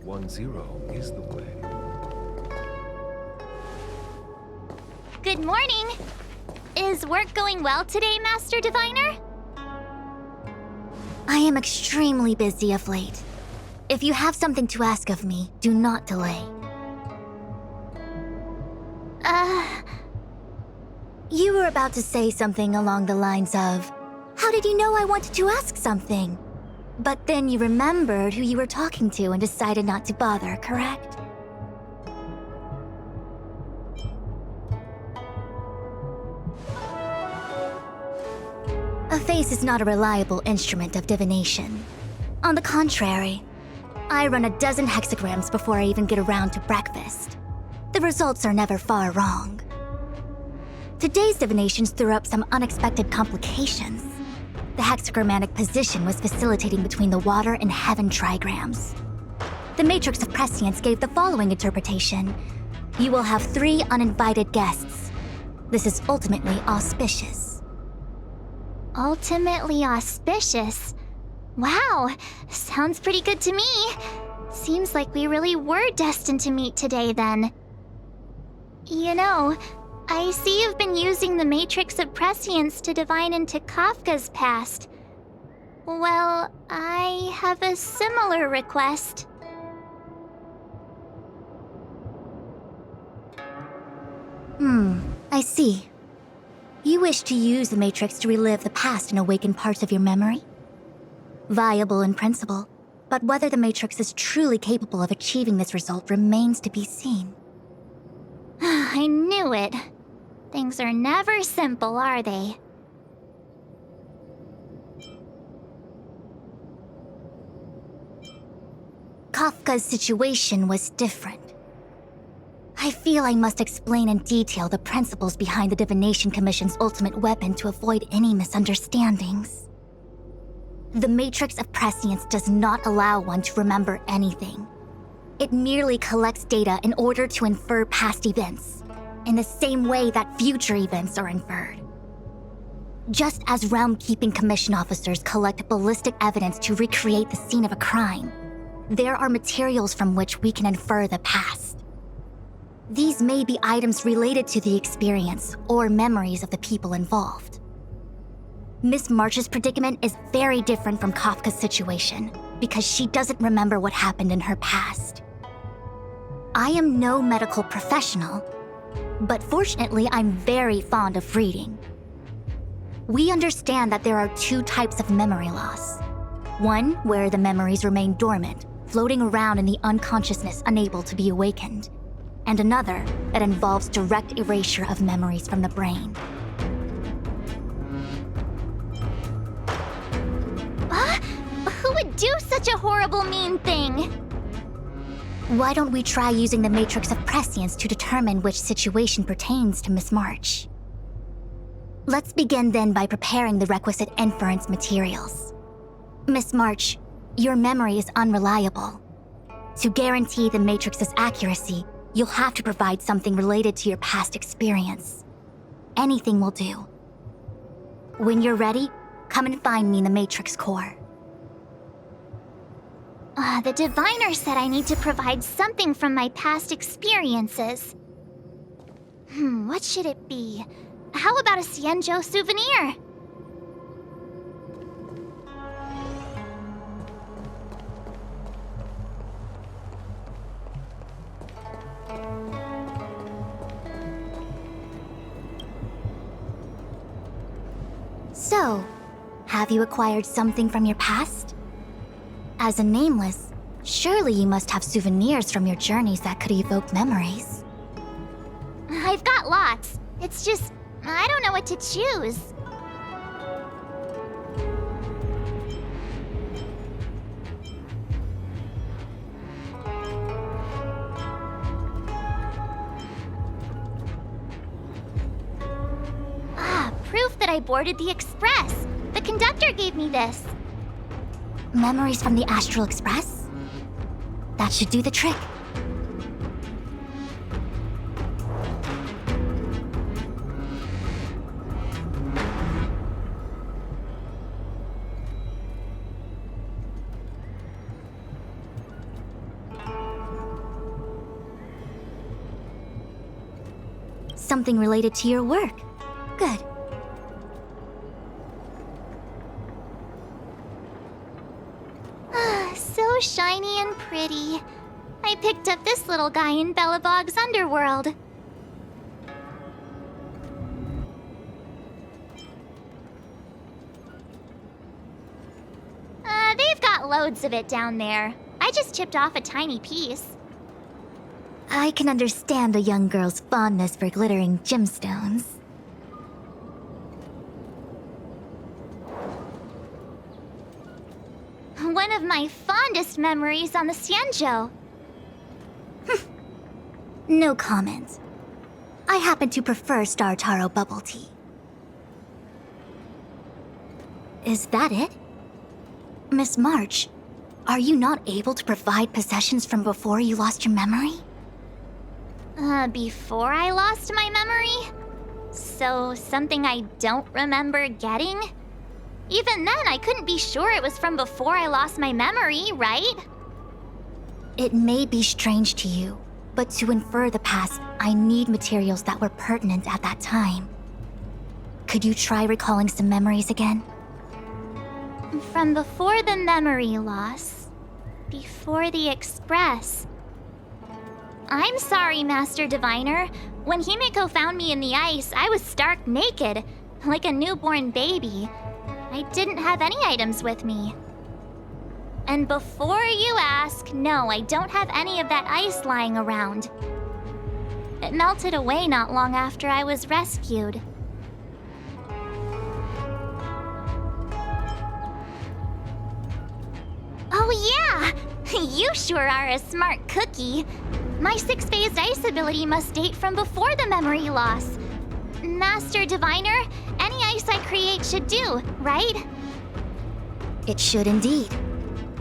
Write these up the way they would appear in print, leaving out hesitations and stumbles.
10 is the way. Good morning! Is work going well today, Master Diviner? I am extremely busy of late. If you have something to ask of me, do not delay. You were about to say something along the lines of, "How did you know I wanted to ask something?" But then you remembered who you were talking to and decided not to bother, correct? A face is not a reliable instrument of divination. On the contrary, I run a dozen hexagrams before I even get around to breakfast. The results are never far wrong. Today's divinations threw up some unexpected complications. The hexagrammatic position was facilitating between the water and heaven trigrams. The matrix of prescience gave the following interpretation. You will have 3 uninvited guests. This is ultimately auspicious. Ultimately auspicious? Wow, sounds pretty good to me. Seems like we really were destined to meet today then. You know, I see you've been using the Matrix of Prescience to divine into Kafka's past. Well, I have a similar request. I see. You wish to use the Matrix to relive the past and awaken parts of your memory? Viable in principle, but whether the Matrix is truly capable of achieving this result remains to be seen. I knew it. Things are never simple, are they? Kafka's situation was different. I feel I must explain in detail the principles behind the Divination Commission's ultimate weapon to avoid any misunderstandings. The Matrix of Prescience does not allow one to remember anything. It merely collects data in order to infer past events, in the same way that future events are inferred. Just as Realm-Keeping Commission officers collect ballistic evidence to recreate the scene of a crime, there are materials from which we can infer the past. These may be items related to the experience or memories of the people involved. Miss March's predicament is very different from Kafka's situation because she doesn't remember what happened in her past. I am no medical professional, but fortunately I'm very fond of reading. We understand that there are 2 types of memory loss. One where the memories remain dormant, floating around in the unconsciousness unable to be awakened, and another that involves direct erasure of memories from the brain. Who would do such a horrible, mean thing? Why don't we try using the Matrix of Prescience to determine which situation pertains to Miss March? Let's begin then by preparing the requisite inference materials. Miss March, your memory is unreliable. To guarantee the Matrix's accuracy, you'll have to provide something related to your past experience. Anything will do. When you're ready, come and find me in the Matrix core. The diviner said I need to provide something from my past experiences. What should it be? How about a Xianzhou souvenir? So, have you acquired something from your past? As a nameless, surely you must have souvenirs from your journeys that could evoke memories. I've got lots. It's just, I don't know what to choose. Proof that I boarded the express. The conductor gave me this. Memories from the Astral Express? That should do the trick. Something related to your work. Good. So shiny and pretty. I picked up this little guy in Belobog's underworld. They've got loads of it down there. I just chipped off a tiny piece. I can understand a young girl's fondness for glittering gemstones. One of my fondest memories on the Xianzhou. No comment. I happen to prefer Star Taro bubble tea. Is that it? Miss March, are you not able to provide possessions from before you lost your memory? Before I lost my memory? So, something I don't remember getting? Even then, I couldn't be sure it was from before I lost my memory, right? It may be strange to you, but to infer the past, I need materials that were pertinent at that time. Could you try recalling some memories again? From before the memory loss. Before the Express. I'm sorry, Master Diviner. When Himiko found me in the ice, I was stark naked, like a newborn baby. I didn't have any items with me. And before you ask, no, I don't have any of that ice lying around. It melted away not long after I was rescued. Oh yeah! You sure are a smart cookie. My 6-phased ice ability must date from before the memory loss. Master Diviner, any ice I create should do, right? It should indeed.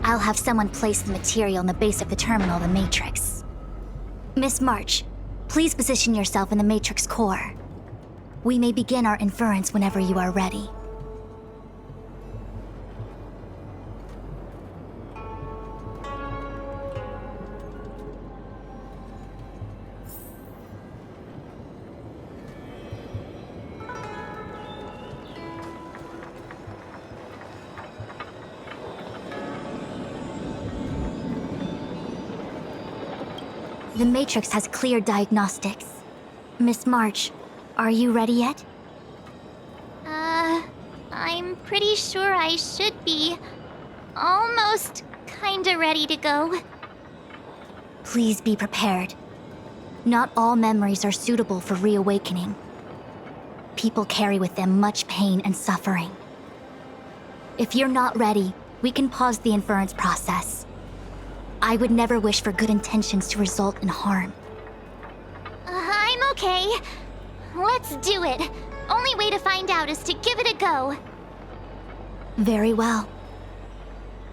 I'll have someone place the material in the base of the terminal, the Matrix. Miss March, please position yourself in the Matrix core. We may begin our inference whenever you are ready. The Matrix has clear diagnostics. Miss March, are you ready yet? I'm pretty sure I should be. Almost kinda ready to go. Please be prepared. Not all memories are suitable for reawakening. People carry with them much pain and suffering. If you're not ready, we can pause the inference process. I would never wish for good intentions to result in harm. I'm okay. Let's do it. Only way to find out is to give it a go. Very well.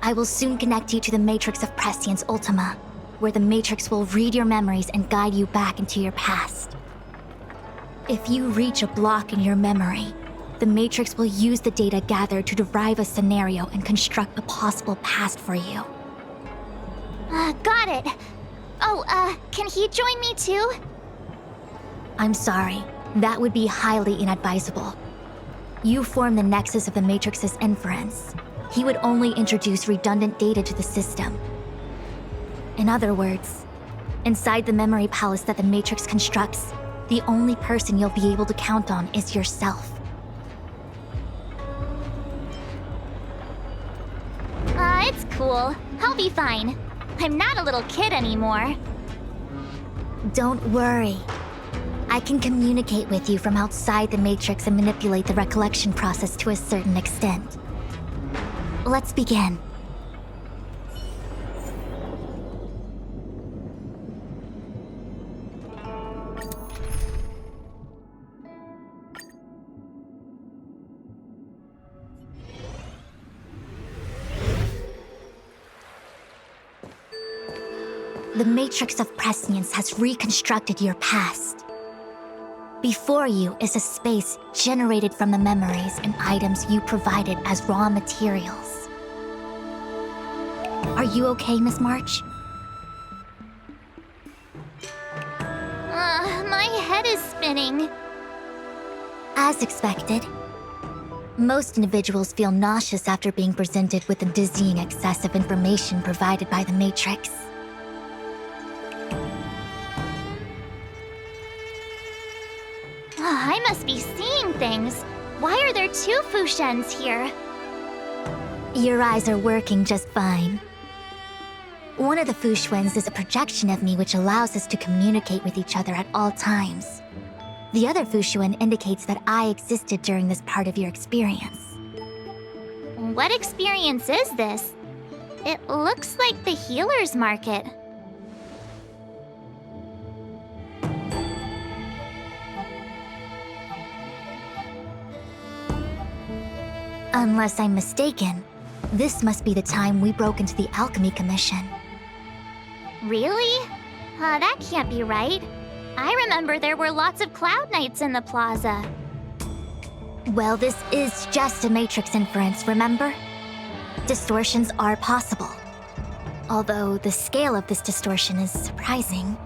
I will soon connect you to the Matrix of Prescience Ultima, where the Matrix will read your memories and guide you back into your past. If you reach a block in your memory, the Matrix will use the data gathered to derive a scenario and construct a possible past for you. Got it. Oh, can he join me too? I'm sorry. That would be highly inadvisable. You form the nexus of the Matrix's inference. He would only introduce redundant data to the system. In other words, inside the memory palace that the Matrix constructs, the only person you'll be able to count on is yourself. It's cool. I'll be fine. I'm not a little kid anymore. Don't worry. I can communicate with you from outside the Matrix and manipulate the recollection process to a certain extent. Let's begin. The Matrix of Prescience has reconstructed your past. Before you is a space generated from the memories and items you provided as raw materials. Are you okay, Miss March? My head is spinning. As expected. Most individuals feel nauseous after being presented with the dizzying excess of information provided by the Matrix. I must be seeing things. Why are there two Fushens here? Your eyes are working just fine. One of the Fushens is a projection of me which allows us to communicate with each other at all times. The other Fushuen indicates that I existed during this part of your experience. What experience is this? It looks like the healer's market. Unless I'm mistaken, this must be the time we broke into the Alchemy Commission. Really? That can't be right. I remember there were lots of Cloud Knights in the plaza. Well, this is just a Matrix inference, remember? Distortions are possible. Although the scale of this distortion is surprising.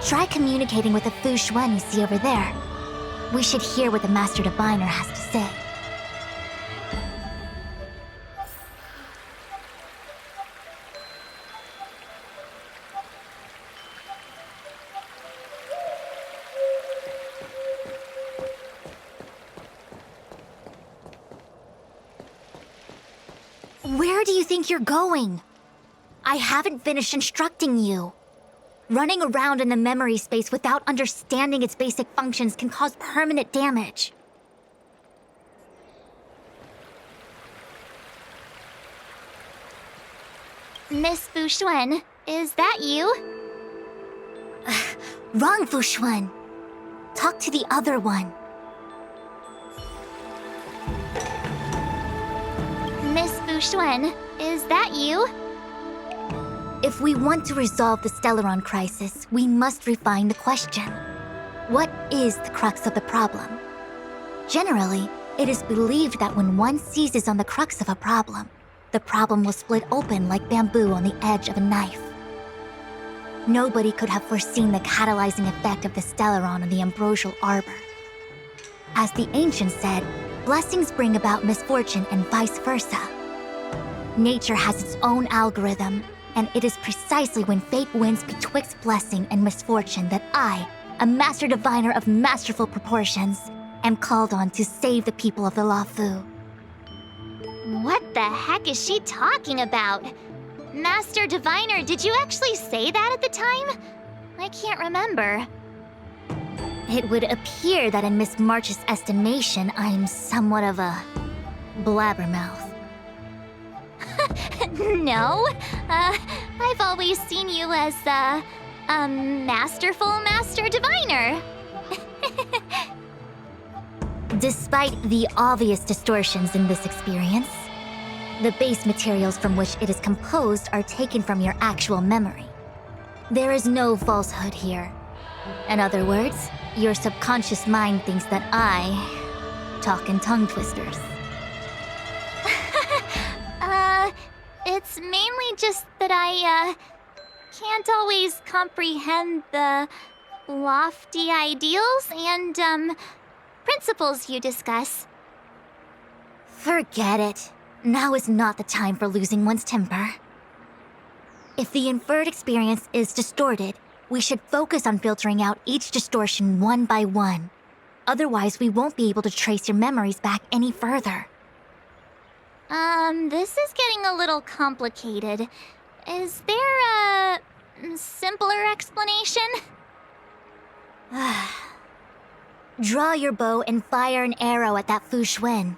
Try communicating with the Fushuen you see over there. We should hear what the Master Diviner has to say. Where do you think you're going? I haven't finished instructing you. Running around in the memory space without understanding its basic functions can cause permanent damage. Miss Fushuen, is that you? Wrong, Fushuen. Talk to the other one. Miss Fushuen, is that you? If we want to resolve the Stellaron crisis, we must refine the question. What is the crux of the problem? Generally, it is believed that when one seizes on the crux of a problem, the problem will split open like bamboo on the edge of a knife. Nobody could have foreseen the catalyzing effect of the Stellaron on the ambrosial arbor. As the ancients said, blessings bring about misfortune and vice versa. Nature has its own algorithm, and it is precisely when fate wins betwixt blessing and misfortune that I, a Master Diviner of masterful proportions, am called on to save the people of the Luofu. What the heck is she talking about? Master Diviner, did you actually say that at the time? I can't remember. It would appear that in Miss March's estimation, I'm somewhat of a blabbermouth. No, I've always seen you as a masterful Master Diviner. Despite the obvious distortions in this experience, the base materials from which it is composed are taken from your actual memory. There is no falsehood here. In other words, your subconscious mind thinks that I talk in tongue twisters. It's mainly just that I, can't always comprehend the lofty ideals and, principles you discuss. Forget it. Now is not the time for losing one's temper. If the inferred experience is distorted, we should focus on filtering out each distortion one by one. Otherwise, we won't be able to trace your memories back any further. This is getting a little complicated. Is there a simpler explanation? Draw your bow and fire an arrow at that Fushuen.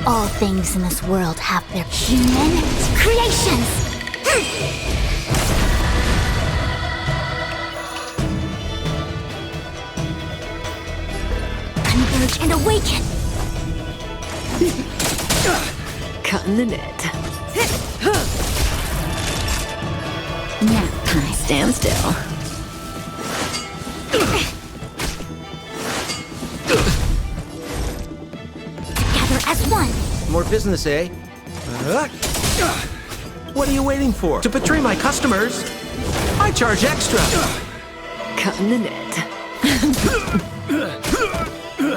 All things in this world have their human creations! Converge and awaken! Cutting the net. Nap time. Stand still. business, eh? What are you waiting for? To betray my customers? I charge extra. Cutting the net.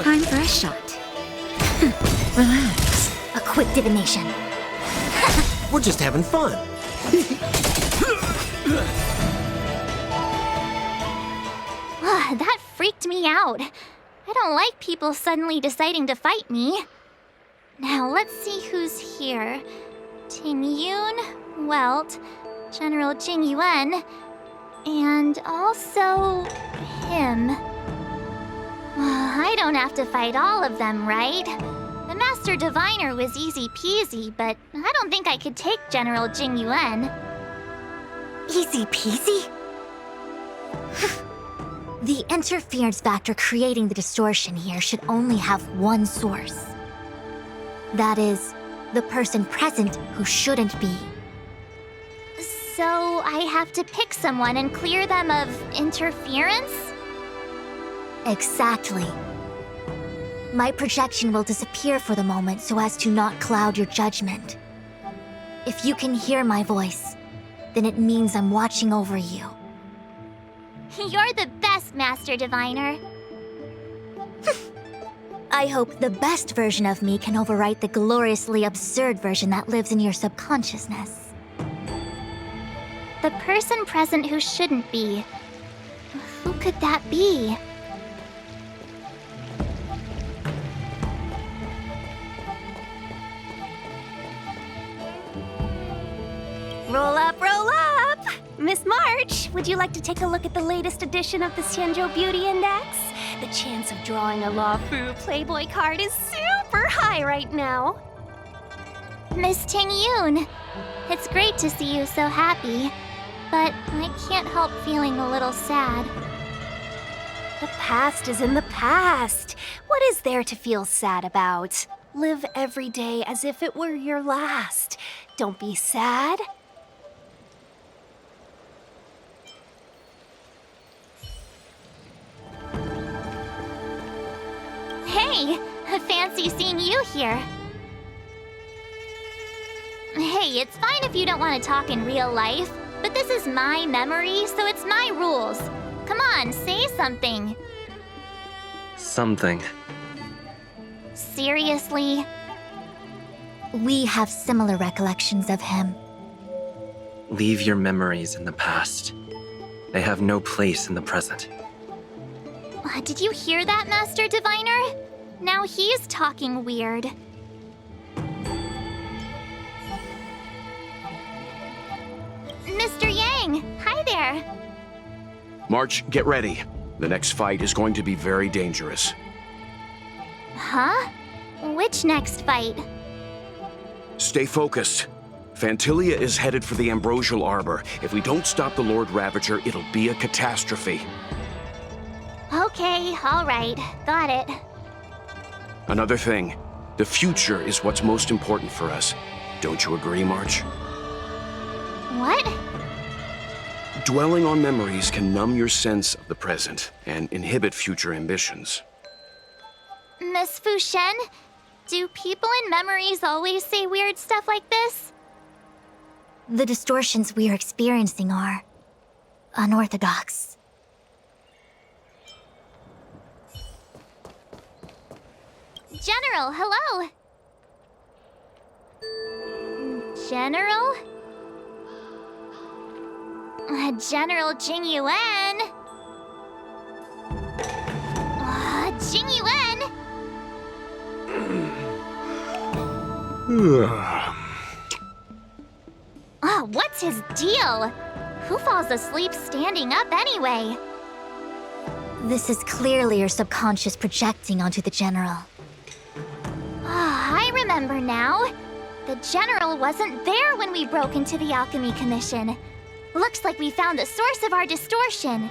Time for a shot. Relax. A quick divination. We're just having fun. That freaked me out. I don't like people suddenly deciding to fight me. Now let's see who's here. Ting Yun, Welt, General Jing Yuan, and also him. I don't have to fight all of them, right? The Master Diviner was easy peasy, but I don't think I could take General Jing Yuan. Easy peasy? The interference factor creating the distortion here should only have one source. That is, the person present who shouldn't be. So I have to pick someone and clear them of interference? Exactly. My projection will disappear for the moment so as to not cloud your judgment. If you can hear my voice, then it means I'm watching over you. You're the best, Master Diviner. I hope the best version of me can overwrite the gloriously absurd version that lives in your subconsciousness. The person present who shouldn't be. Who could that be? Roll up, roll up! Miss March, would you like to take a look at the latest edition of the Xianzhou Beauty Index? The chance of drawing a Luofu Playboy card is super high right now. Miss Ting Yun. It's great to see you so happy, but I can't help feeling a little sad. The past is in the past. What is there to feel sad about? Live every day as if it were your last. Don't be sad. Hey, fancy seeing you here. Hey, it's fine if you don't want to talk in real life, but this is my memory, so it's my rules. Come on, say something. Something. Seriously? We have similar recollections of him. Leave your memories in the past. They have no place in the present. Did you hear that, Master Diviner? Now he's talking weird. Mr. Yang, hi there. March, get ready. The next fight is going to be very dangerous. Huh? Which next fight? Stay focused. Fantilia is headed for the Ambrosial Arbor. If we don't stop the Lord Ravager, it'll be a catastrophe. Okay, all right. Got it. Another thing, the future is what's most important for us. Don't you agree, March? What? Dwelling on memories can numb your sense of the present and inhibit future ambitions. Miss Fu Shen, do people in memories always say weird stuff like this? The distortions we are experiencing are unorthodox. General, hello! General? General Jing Yuan? Jing Yuan? What's his deal? Who falls asleep standing up anyway? This is clearly your subconscious projecting onto the General. I remember now. The General wasn't there when we broke into the Alchemy Commission. Looks like we found the source of our distortion.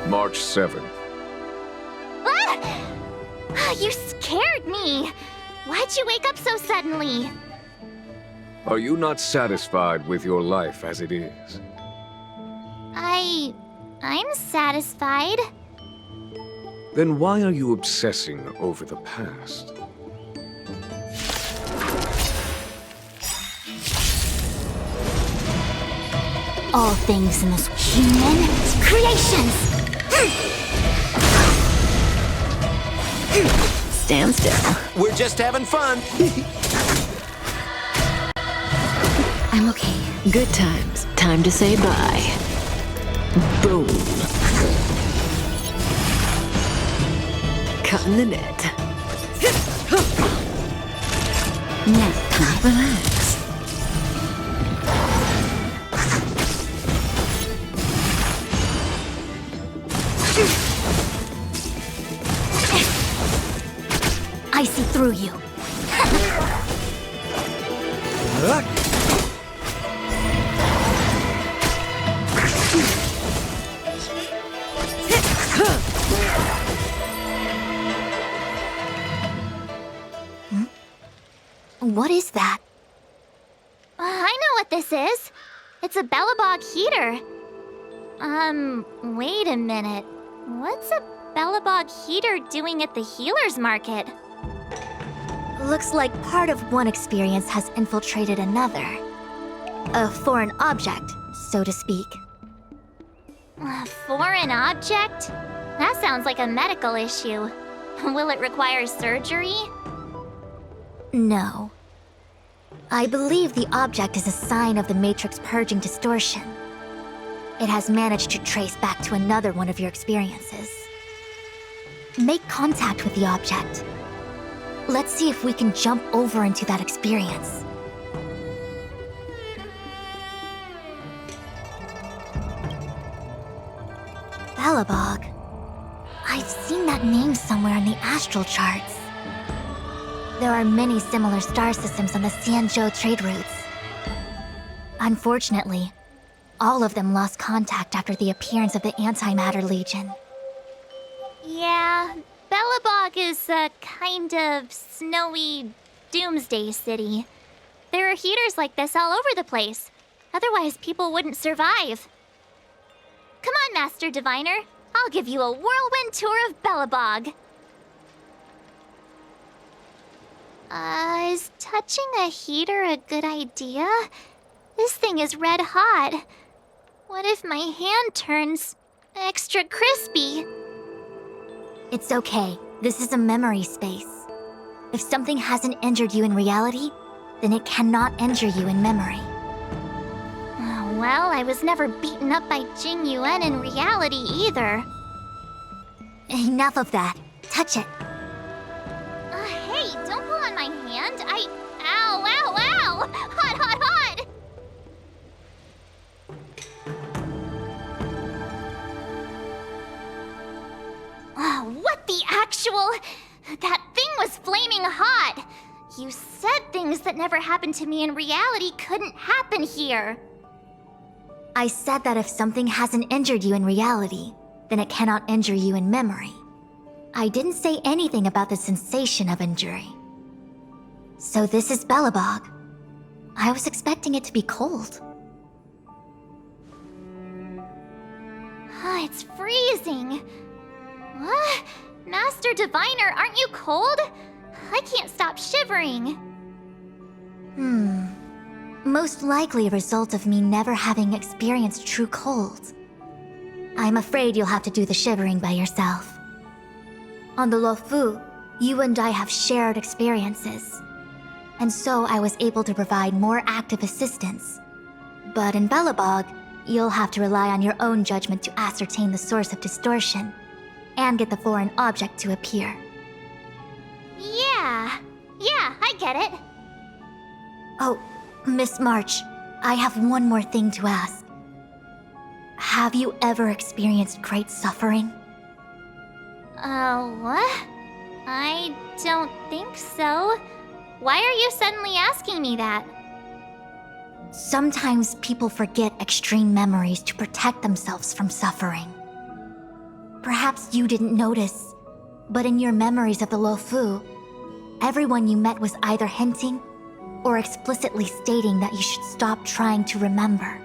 March 7th. You scared me! Why'd you wake up so suddenly? Are you not satisfied with your life as it is? I'm satisfied. Then why are you obsessing over the past? all things in this human creations! Stand still. We're just having fun. I'm okay. Good times. Time to say bye. Boom. Cutting the net. Now, time. Relax. I see through you. What is that? I know what this is. It's a Belobog heater. Wait a minute. What's a Belobog heater doing at the healer's market? Looks like part of one experience has infiltrated another. A foreign object, so to speak. A foreign object? That sounds like a medical issue. Will it require surgery? No. I believe the object is a sign of the Matrix purging distortion. It has managed to trace back to another one of your experiences. Make contact with the object. Let's see if we can jump over into that experience. Belobog. I've seen that name somewhere in the astral charts. There are many similar star systems on the Xianzhou trade routes. Unfortunately, all of them lost contact after the appearance of the Antimatter Legion. Yeah, Belobog is a kind of snowy doomsday city. There are heaters like this all over the place. Otherwise, people wouldn't survive. Come on, Master Diviner. I'll give you a whirlwind tour of Belobog. Is touching a heater a good idea? This thing is red hot. What if my hand turns extra crispy? It's okay. This is a memory space. If something hasn't injured you in reality, then it cannot injure you in memory. Well, I was never beaten up by Jing Yuan in reality either. Enough of that. Touch it. Hey, don't pull on my hand. Ow, ow, ow! Hot, hot, hot! What the actual... That thing was flaming hot! You said things that never happened to me in reality couldn't happen here. I said that if something hasn't injured you in reality, then it cannot injure you in memory. I didn't say anything about the sensation of injury. So this is Belobog. I was expecting it to be cold. It's freezing. What? Master Diviner, aren't you cold? I can't stop shivering. Most likely a result of me never having experienced true cold. I'm afraid you'll have to do the shivering by yourself. On the Luofu, you and I have shared experiences. And so I was able to provide more active assistance. But in Belobog, you'll have to rely on your own judgment to ascertain the source of distortion, and get the foreign object to appear. Yeah, I get it. Oh, Miss March, I have one more thing to ask. Have you ever experienced great suffering? What? I don't think so. Why are you suddenly asking me that? Sometimes people forget extreme memories to protect themselves from suffering. Perhaps you didn't notice, but in your memories of the Luofu, everyone you met was either hinting or explicitly stating that you should stop trying to remember.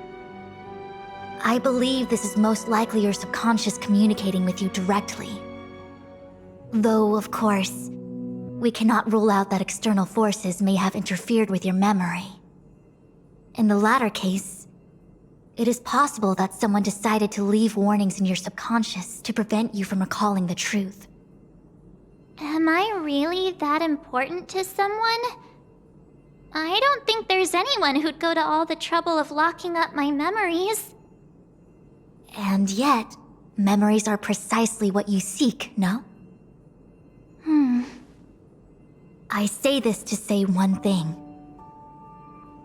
I believe this is most likely your subconscious communicating with you directly. Though, of course, we cannot rule out that external forces may have interfered with your memory. In the latter case, It is possible that someone decided to leave warnings in your subconscious to prevent you from recalling the truth. Am I really that important to someone? I don't think there's anyone who'd go to all the trouble of locking up my memories. And yet, memories are precisely what you seek, no? I say this to say one thing.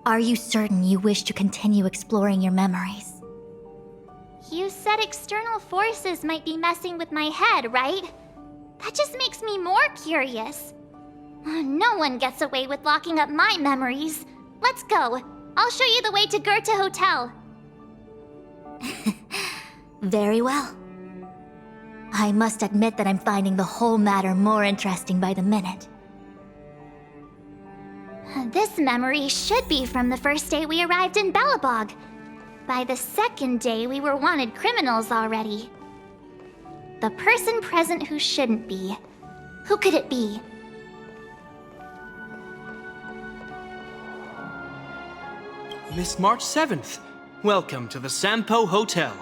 Are you certain you wish to continue exploring your memories? You said external forces might be messing with my head, right? That just makes me more curious. No one gets away with locking up my memories. Let's go. I'll show you the way to Goethe Hotel. Very well. I must admit that I'm finding the whole matter more interesting by the minute. This memory should be from the first day we arrived in Belobog. By the second day, we were wanted criminals already. The person present who shouldn't be. Who could it be? Miss March 7th, welcome to the Sampo Hotel.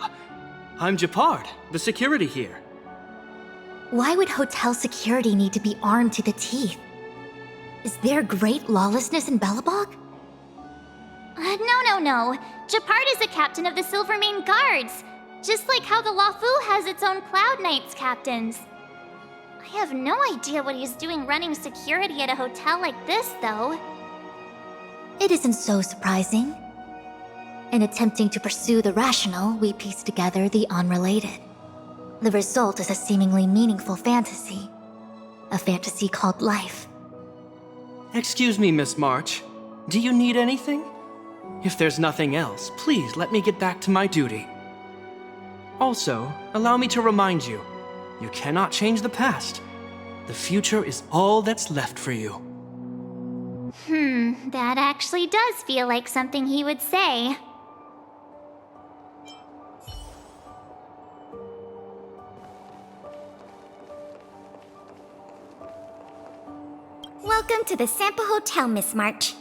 I'm Japard, the security here. Why would hotel security need to be armed to the teeth? Is there great lawlessness in Belobog? No. Japard is a captain of the Silvermane Guards. Just like how the Luofu has its own Cloud Knights captains. I have no idea what he's doing running security at a hotel like this, though. It isn't so surprising. In attempting to pursue the rational, we piece together the unrelated. The result is a seemingly meaningful fantasy. A fantasy called life. Excuse me, Miss March. Do you need anything? If there's nothing else, please let me get back to my duty. Also, allow me to remind you, you cannot change the past. The future is all that's left for you. That actually does feel like something he would say. Welcome to the Sampo Hotel, Miss March.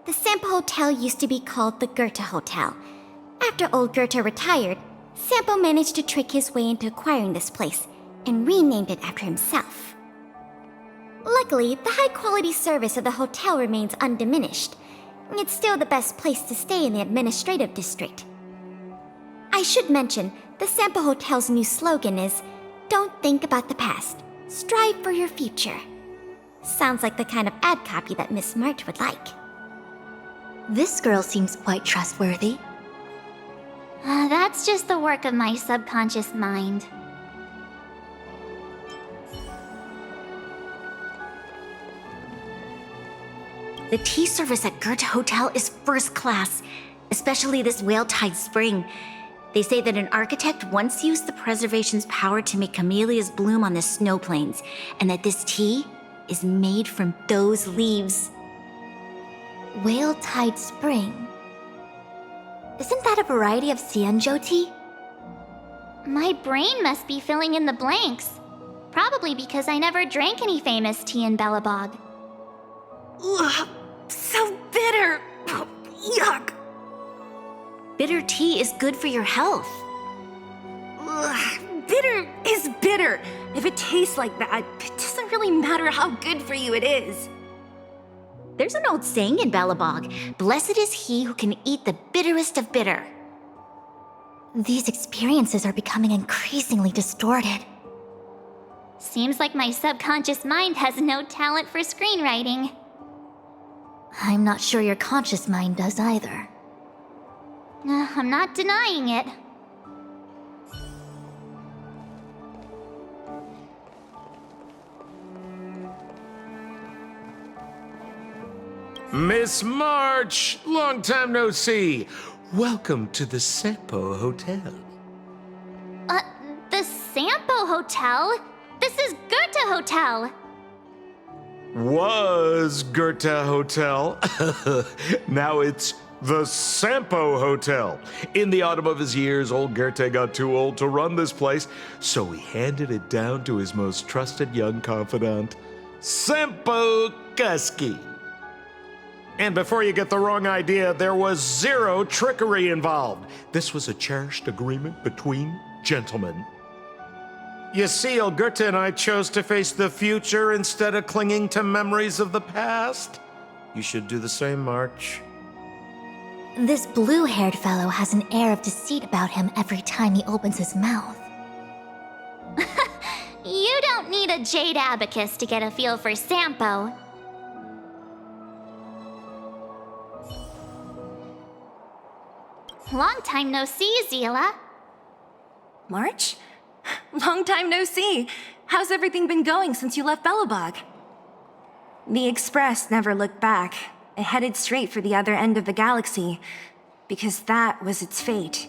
The Sampo Hotel used to be called the Goethe Hotel. After old Goethe retired, Sampo managed to trick his way into acquiring this place and renamed it after himself. Luckily, the high-quality service of the hotel remains undiminished. It's still the best place to stay in the administrative district. I should mention, the Sampo Hotel's new slogan is, "Don't think about the past, strive for your future." Sounds like the kind of ad copy that Miss March would like. This girl seems quite trustworthy. That's just the work of my subconscious mind. The tea service at Goethe Hotel is first class, especially this Whale-Tide Spring. They say that an architect once used the preservation's power to make camellias bloom on the snow plains, and that this tea is made from those leaves. Whale-Tide Spring? Isn't that a variety of Xianzhou tea? My brain must be filling in the blanks. Probably because I never drank any famous tea in Belobog. Ugh, so bitter! Yuck! Bitter tea is good for your health. Ugh, bitter is bitter. If it tastes like that, it doesn't really matter how good for you it is. There's an old saying in Belobog, "Blessed is he who can eat the bitterest of bitter." These experiences are becoming increasingly distorted. Seems like my subconscious mind has no talent for screenwriting. I'm not sure your conscious mind does either. I'm not denying it. Miss March, long time no see. Welcome to the Sampo Hotel. The Sampo Hotel? This is Goethe Hotel. Was Goethe Hotel. Now it's the Sampo Hotel. In the autumn of his years, old Goethe got too old to run this place, so he handed it down to his most trusted young confidant, Sampo Kuski. And before you get the wrong idea, there was zero trickery involved. This was a cherished agreement between gentlemen. You see, Olgurta and I chose to face the future instead of clinging to memories of the past. You should do the same, March. This blue-haired fellow has an air of deceit about him every time he opens his mouth. You don't need a jade abacus to get a feel for Sampo. Long time no see, Zila. March? Long time no see. How's everything been going since you left Belobog? The Express never looked back. It headed straight for the other end of the galaxy, because that was its fate.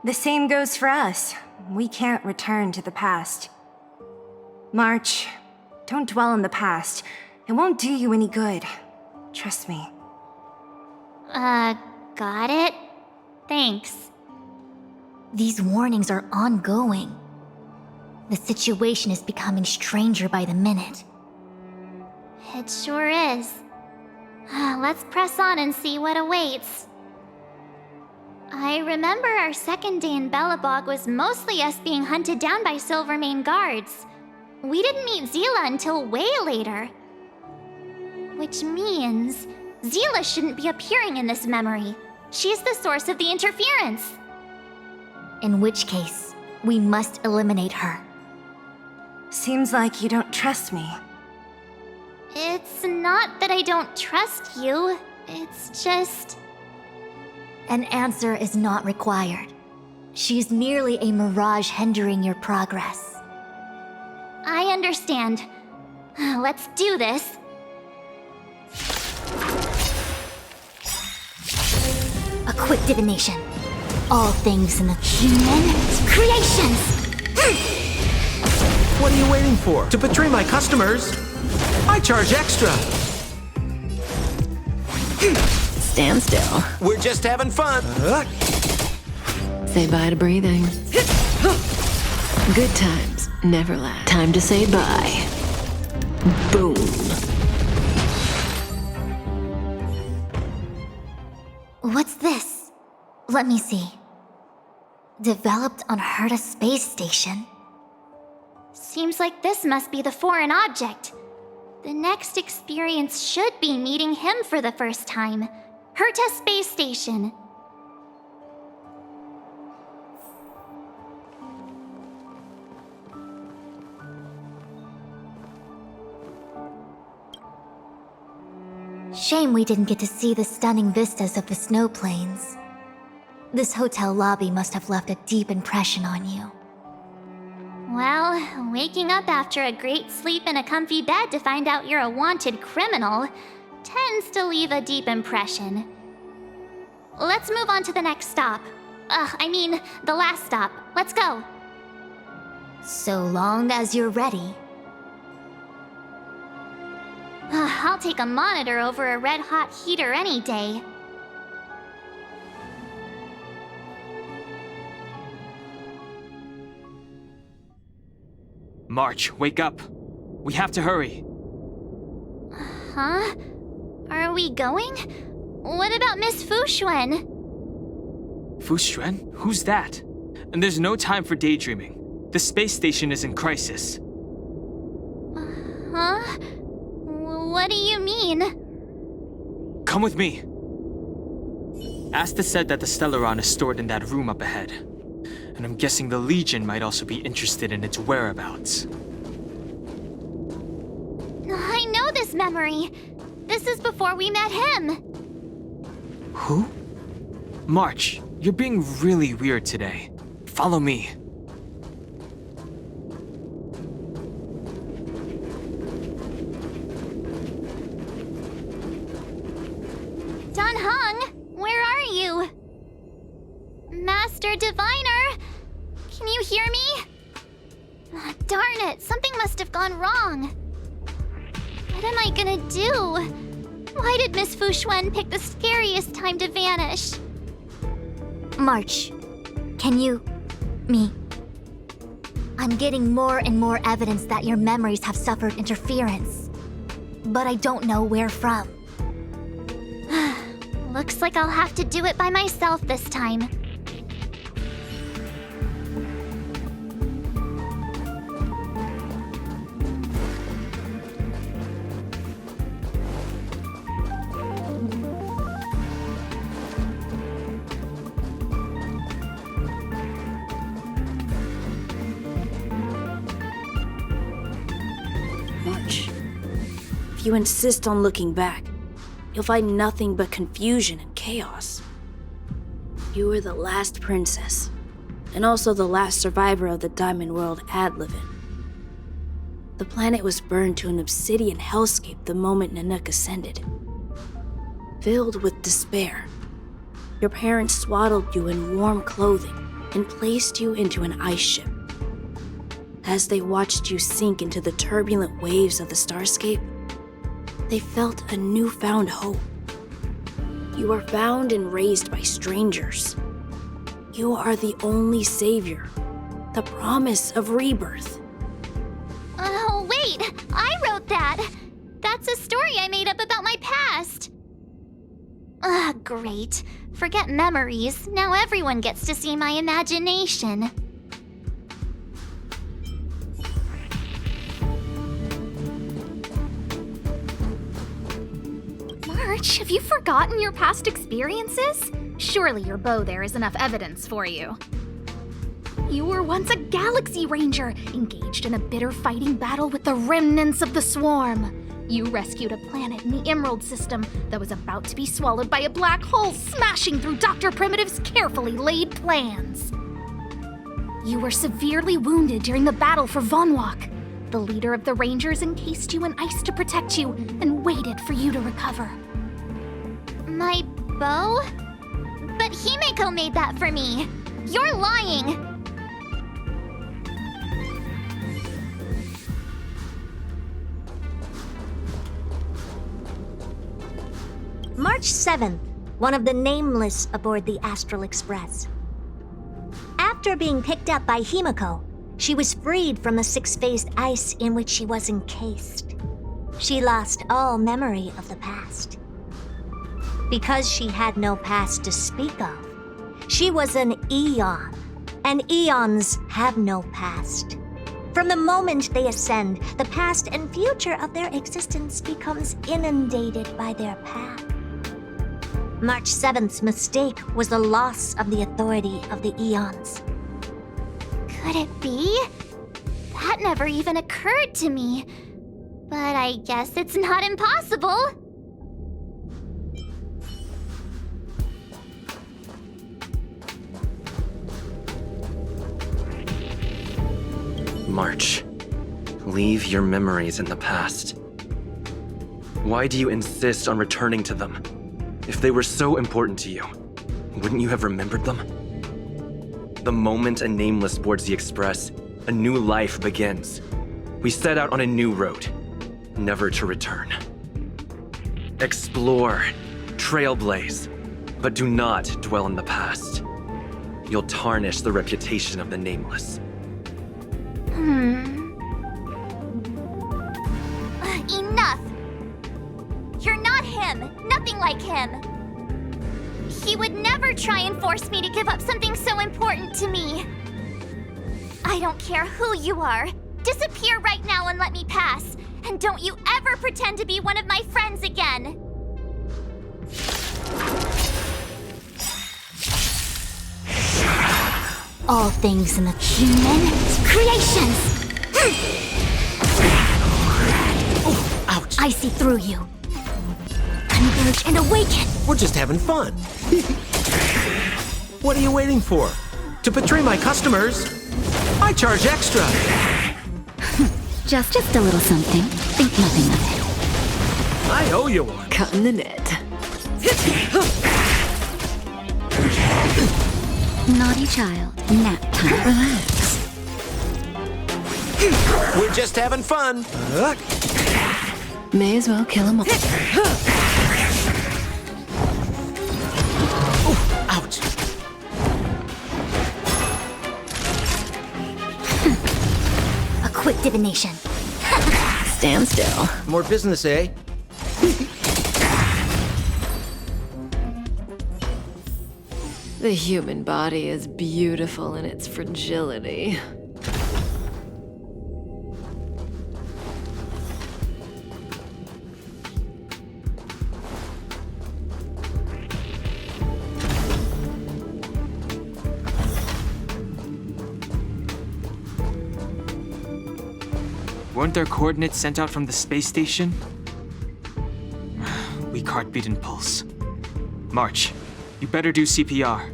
The same goes for us. We can't return to the past. March, don't dwell on the past. It won't do you any good. Trust me. Got it? Thanks. These warnings are ongoing. The situation is becoming stranger by the minute. It sure is. Let's press on and see what awaits. I remember our second day in Belobog was mostly us being hunted down by Silvermane guards. We didn't meet Zila until way later. Which means Zila shouldn't be appearing in this memory. She's the source of the interference. In which case, we must eliminate her. Seems like you don't trust me. It's not that I don't trust you. It's just... An answer is not required. She's merely a mirage hindering your progress. I understand. Let's do this. A quick divination. All things in the human creations! What are you waiting for? To betray my customers? I charge extra. Stand still. We're just having fun. Say bye to breathing. Good times never last. Time to say bye. Boom. What's this? Let me see. Developed on Herta space station. Seems like this must be the foreign object. The next experience should be meeting him for the first time. Herta Space Station. Shame we didn't get to see the stunning vistas of the snow plains. This hotel lobby must have left a deep impression on you. Well, waking up after a great sleep in a comfy bed to find out you're a wanted criminal tends to leave a deep impression. Let's move on to the next stop. The last stop. Let's go. So long as you're ready. I'll take a monitor over a red-hot heater any day. March, wake up. We have to hurry. Huh? Are we going? What about Miss Xuan? Xuan? Who's that? And there's no time for daydreaming. The space station is in crisis. Huh? What do you mean? Come with me. Asta said that the Stellaron is stored in that room up ahead. And I'm guessing the Legion might also be interested in its whereabouts. I know this memory. This is before we met him. Who? March, you're being really weird today. Follow me. Dunhung, where are you? Master Diviner, can you hear me? Darn it, something must have gone wrong. What am I gonna do? Why did Miss Xuan pick the scariest time to vanish? March, can you... me? I'm getting more and more evidence that your memories have suffered interference. But I don't know where from. Looks like I'll have to do it by myself this time. March, if you insist on looking back, you'll find nothing but confusion and chaos. You were the last princess, and also the last survivor of the Diamond World ad live in. The planet was burned to an obsidian hellscape the moment Nanook ascended. Filled with despair, your parents swaddled you in warm clothing and placed you into an ice ship. As they watched you sink into the turbulent waves of the starscape, they felt a newfound hope. You were found and raised by strangers. You are the only savior, the promise of rebirth. Oh, wait! I wrote that! That's a story I made up about my past! Ugh, great. Forget memories. Now everyone gets to see my imagination. March, have you forgotten your past experiences? Surely your bow there is enough evidence for you. You were once a Galaxy Ranger, engaged in a bitter fighting battle with the remnants of the Swarm. You rescued a planet in the Emerald System that was about to be swallowed by a black hole, smashing through Dr. Primitive's carefully laid plans. You were severely wounded during the battle for Vonwalk. The leader of the Rangers encased you in ice to protect you and waited for you to recover. My bow? But Himeko made that for me. You're lying! March 7th, one of the Nameless aboard the Astral Express. After being picked up by Himeko, she was freed from the six-phased ice in which she was encased. She lost all memory of the past. Because she had no past to speak of, she was an Eon, and Eons have no past. From the moment they ascend, the past and future of their existence becomes inundated by their path. March 7th's mistake was the loss of the authority of the Eons. Could it be? That never even occurred to me. But I guess it's not impossible. March, leave your memories in the past. Why do you insist on returning to them? If they were so important to you, wouldn't you have remembered them? The moment a Nameless boards the Express, a new life begins. We set out on a new road, never to return. Explore, trailblaze, but do not dwell in the past. You'll tarnish the reputation of the Nameless. Enough! You're not him! Nothing like him! He would never try and force me to give up something so important to me. I don't care who you are. Disappear right now and let me pass. And don't you ever pretend to be one of my friends again. All things in the human creations! Oh, ouch! I see through you. Converge and awaken! We're just having fun. What are you waiting for? To betray my customers? I charge extra. Just a little something. Think nothing of it. I owe you one. Cutting the net. Naughty child. Nap time. Relax. We're just having fun. May as well kill him all. Oh, ouch. A quick divination. Stand still. More business, eh? The human body is beautiful in its fragility. Weren't there coordinates sent out from the space station? Weak heartbeat and pulse. March, you better do CPR.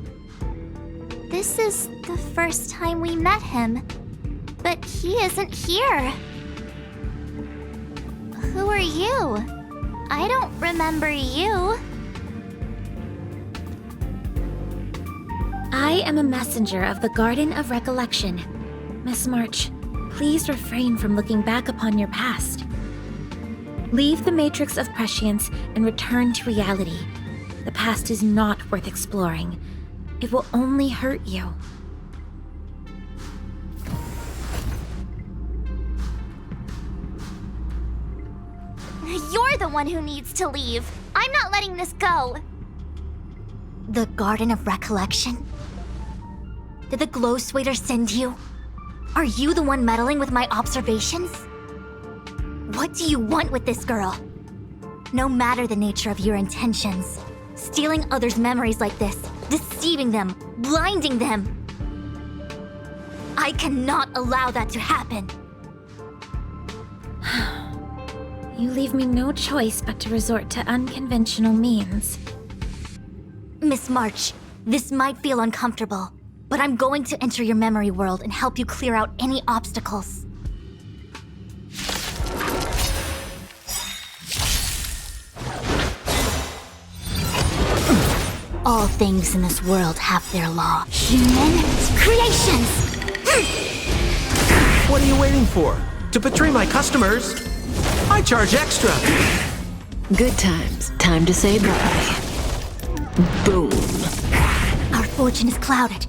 This is the first time we met him, but he isn't here. Who are you? I don't remember you. I am a messenger of the Garden of Recollection. Miss March, please refrain from looking back upon your past. Leave the matrix of prescience and return to reality. The past is not worth exploring. It will only hurt you. You're the one who needs to leave. I'm not letting this go. The Garden of Recollection? Did the Glow Swader send you? Are you the one meddling with my observations? What do you want with this girl? No matter the nature of your intentions, stealing others' memories like this, deceiving them, blinding them. I cannot allow that to happen. You leave me no choice but to resort to unconventional means. Miss March, this might feel uncomfortable, but I'm going to enter your memory world and help you clear out any obstacles. All things in this world have their law. Human creations! What are you waiting for? To betray my customers? I charge extra! Good times. Time to say bye. Boom. Our fortune is clouded.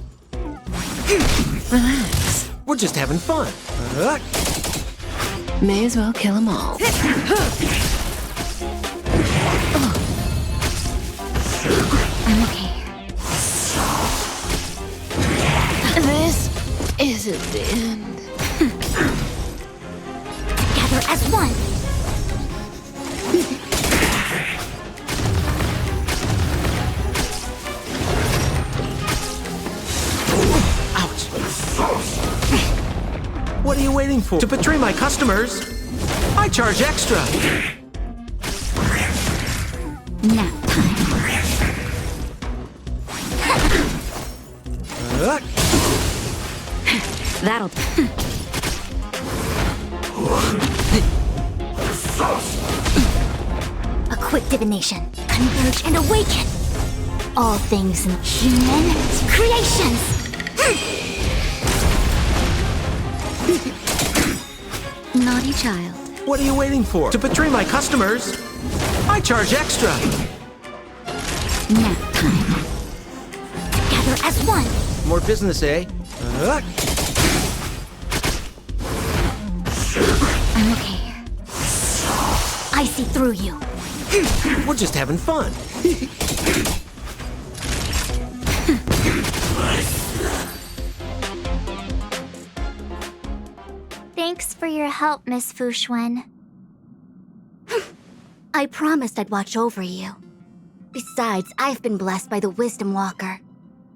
Relax. We're just having fun. May as well kill them all. I'm okay. This isn't the end. Together as one. What are you waiting for? To betray my customers? I charge extra! Nap time. That'll... A quick divination. Converge and awaken. All things in human creations. Naughty child. What are you waiting for? To betray my customers? I charge extra! Nap time. Gather as one. More business, eh? I'm okay. I see through you. We're just having fun. Thanks for your help, Miss Fu Xuan. I promised I'd watch over you. Besides, I've been blessed by the Wisdom Walker.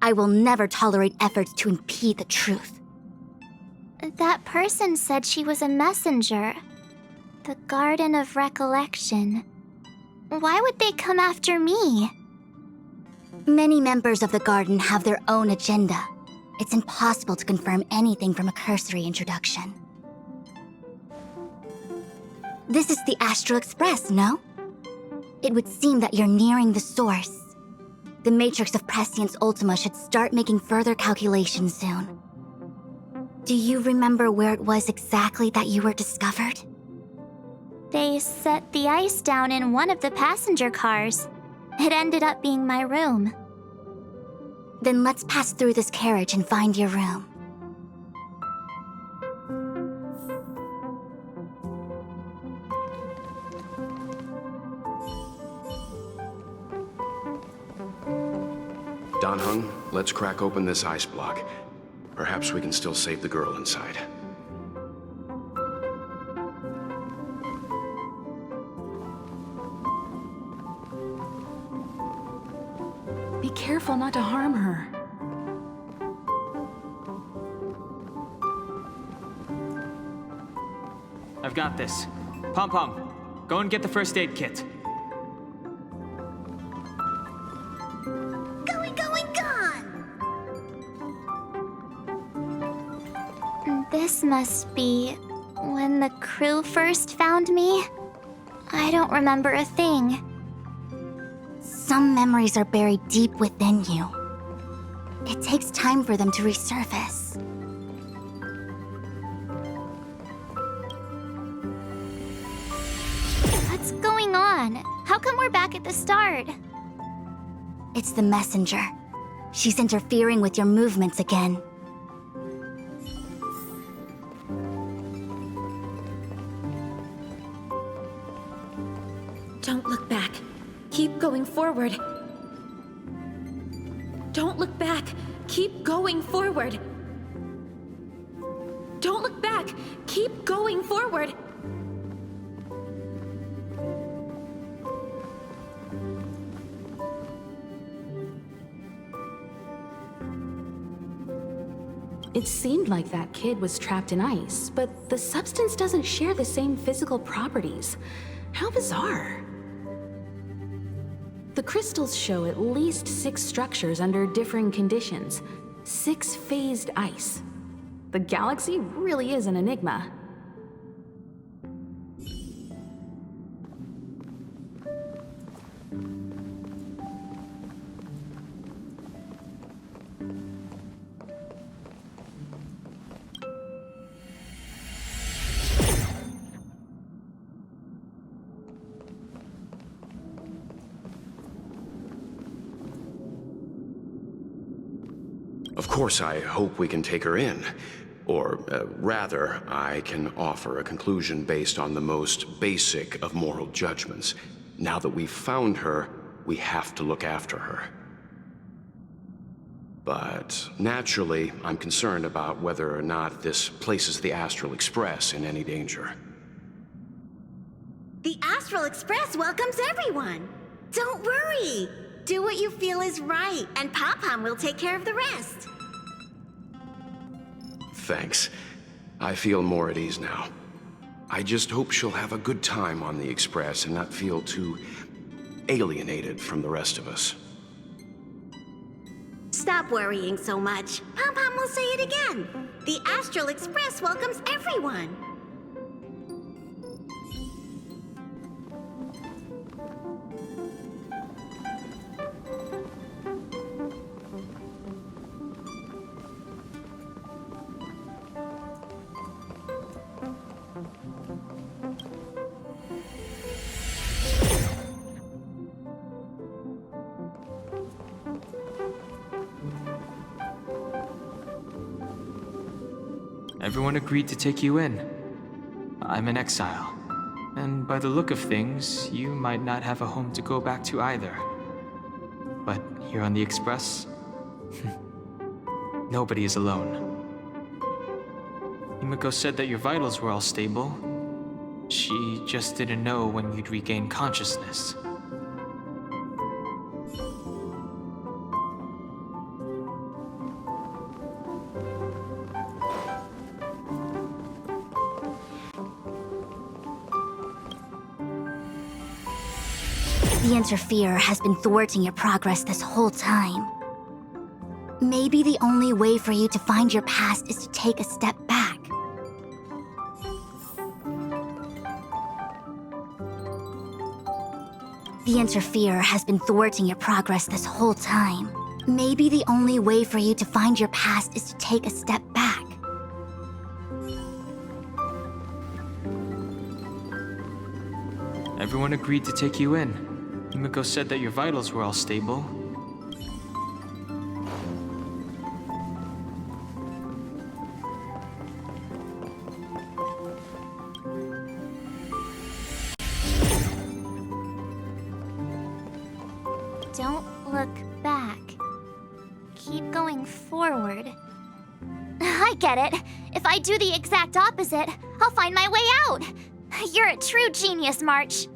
I will never tolerate efforts to impede the truth. That person said she was a messenger. The Garden of Recollection. Why would they come after me? Many members of the Garden have their own agenda. It's impossible to confirm anything from a cursory introduction. This is the Astral Express, no? It would seem that you're nearing the source. The Matrix of Prescience Ultima should start making further calculations soon. Do you remember where it was exactly that you were discovered? They set the ice down in one of the passenger cars. It ended up being my room. Then let's pass through this carriage and find your room. Danheng, let's crack open this ice block. Perhaps we can still save the girl inside. Be careful not to harm her. I've got this. Pom-Pom, go and get the first aid kit. This must be when the crew first found me. I don't remember a thing. Some memories are buried deep within you. It takes time for them to resurface. What's going on? How come we're back at the start? It's the messenger. She's interfering with your movements again. Don't look back. Keep going forward. Don't look back. Keep going forward. Don't look back. Keep going forward. It seemed like that kid was trapped in ice, but the substance doesn't share the same physical properties. How bizarre. The crystals show at least 6 structures under differing conditions. 6 phased ice. The galaxy really is an enigma. Of course, I hope we can take her in. Or, rather, I can offer a conclusion based on the most basic of moral judgments. Now that we've found her, we have to look after her. But naturally, I'm concerned about whether or not this places the Astral Express in any danger. The Astral Express welcomes everyone. Don't worry. Do what you feel is right, and Pom-Pom will take care of the rest. Thanks. I feel more at ease now. I just hope she'll have a good time on the Express and not feel too alienated from the rest of us. Stop worrying so much. Pom-Pom will say it again. The Astral Express welcomes everyone. Everyone agreed to take you in. I'm in exile. And by the look of things, you might not have a home to go back to either. But here on the Express, nobody is alone. Himiko said that your vitals were all stable. She just didn't know when you'd regain consciousness. The Interferer has been thwarting your progress this whole time. Maybe the only way for you to find your past is to take a step back. The Interferer has been thwarting your progress this whole time. Maybe the only way for you to find your past is to take a step back. Everyone agreed to take you in. Himiko said that your vitals were all stable. Don't look back. keep going forward. I get it. If I do the exact opposite, I'll find my way out. You're a true genius, March.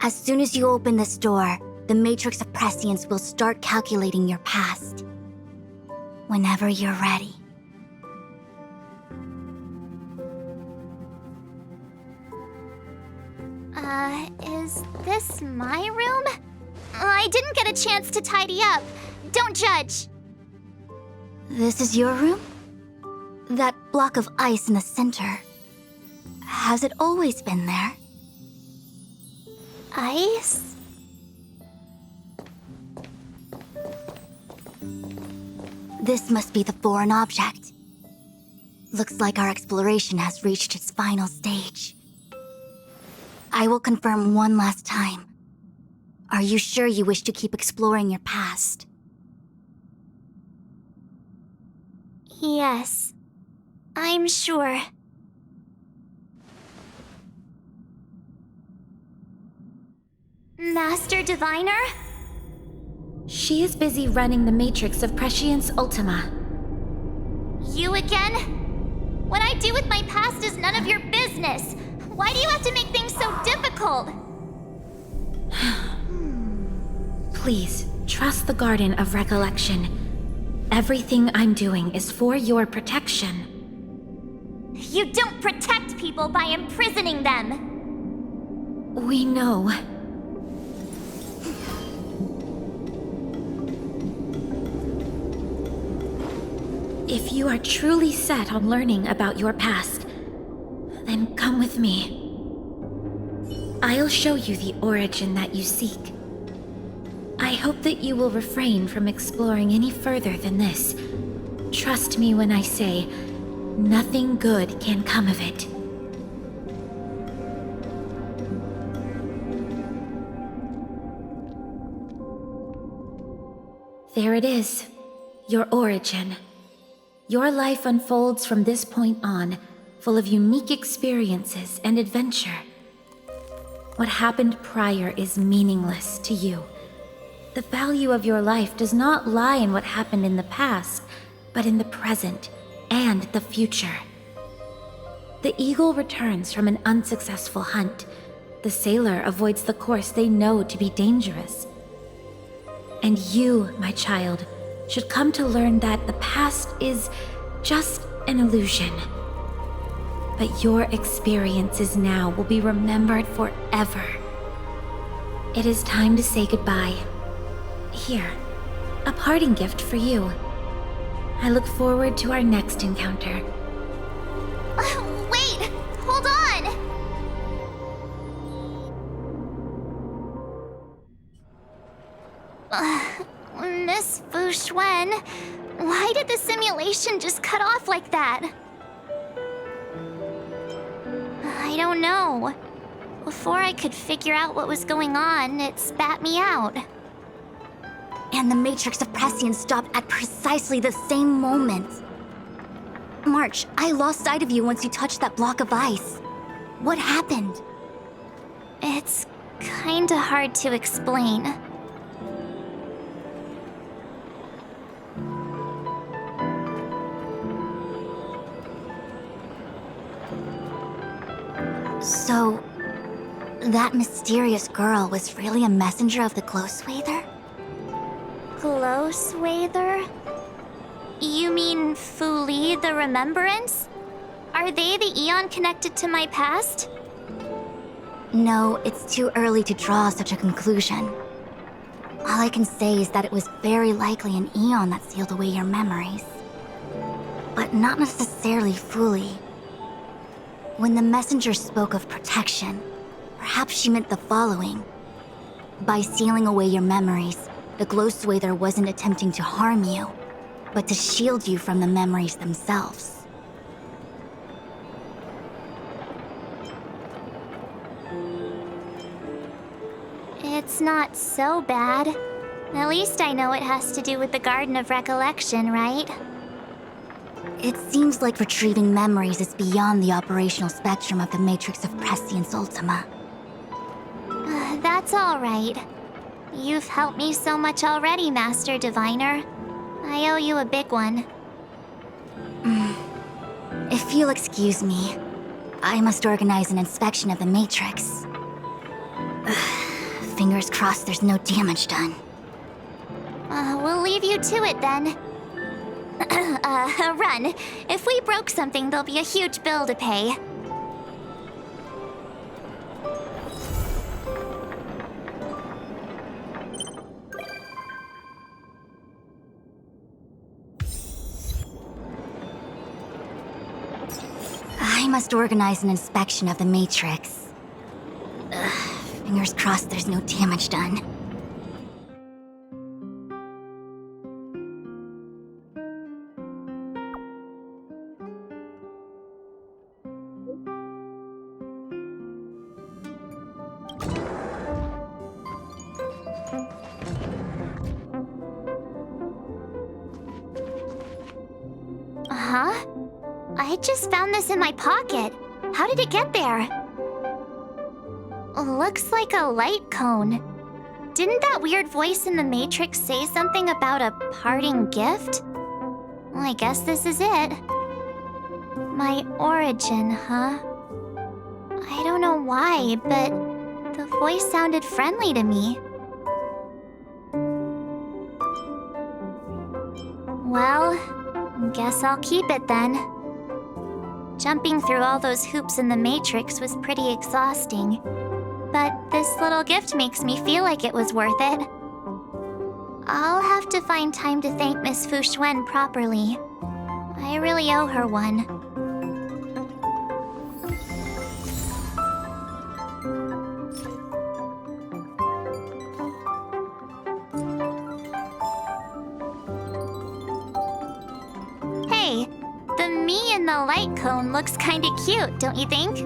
As soon as you open this door, the Matrix of Prescience will start calculating your past. Whenever you're ready. Is this my room? I didn't get a chance to tidy up. Don't judge. This is your room? That block of ice in the center. Has it always been there? Ice? This must be the foreign object. Looks like our exploration has reached its final stage. I will confirm one last time. Are you sure you wish to keep exploring your past? Yes, I'm sure. Master Diviner? She is busy running the Matrix of Prescience Ultima. You again? What I do with my past is none of your business. Why do you have to make things so difficult? Please, trust the Garden of Recollection. Everything I'm doing is for your protection. You don't protect people by imprisoning them. We know. If you are truly set on learning about your past, then come with me. I'll show you the origin that you seek. I hope that you will refrain from exploring any further than this. Trust me when I say, nothing good can come of it. There it is, your origin. Your life unfolds from this point on, full of unique experiences and adventure. What happened prior is meaningless to you. The value of your life does not lie in what happened in the past, but in the present and the future. The eagle returns from an unsuccessful hunt. The sailor avoids the course they know to be dangerous. And you, my child, should come to learn that the past is just an illusion. But your experiences now will be remembered forever. It is time to say goodbye. Here, a parting gift for you. I look forward to our next encounter. Wait! Hold on! Miss Fu Xuan, why did the simulation just cut off like that? I don't know. Before I could figure out what was going on, it spat me out. And the Matrix of Prescience stopped at precisely the same moment. March, I lost sight of you once you touched that block of ice. What happened? It's kinda hard to explain. So, that mysterious girl was really a messenger of the Glowswather? Glowswather? You mean Fu Li, the Remembrance? Are they the Eon connected to my past? No, it's too early to draw such a conclusion. All I can say is that it was very likely an Eon that sealed away your memories. But not necessarily Fu Li. When the messenger spoke of protection, perhaps she meant the following. By sealing away your memories, the Glowswather wasn't attempting to harm you, but to shield you from the memories themselves. It's not so bad. At least I know it has to do with the Garden of Recollection, right? It seems like retrieving memories is beyond the operational spectrum of the Matrix of Prescience Ultima. That's all right. You've helped me so much already, Master Diviner. I owe you a big one. If you'll excuse me, I must organize an inspection of the Matrix. Fingers crossed there's no damage done. We'll leave you to it then. Run. If we broke something, there'll be a huge bill to pay. I must organize an inspection of the Matrix. Fingers crossed there's no damage done. Huh? I just found this in my pocket. How did it get there? Looks like a light cone. Didn't that weird voice in the Matrix say something about a parting gift? Well, I guess this is it. My origin, huh? I don't know why, but the voice sounded friendly to me. Well, guess I'll keep it then. Jumping through all those hoops in the Matrix was pretty exhausting, but this little gift makes me feel like it was worth it. I'll have to find time to thank Miss Xuan properly. I really owe her one. Hey, the me in the light cone looks kinda cute, don't you think?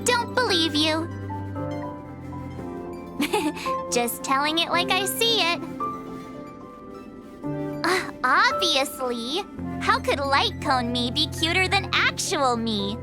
Don't believe you. Just telling it like I see it. Obviously. How could light cone me be cuter than actual me?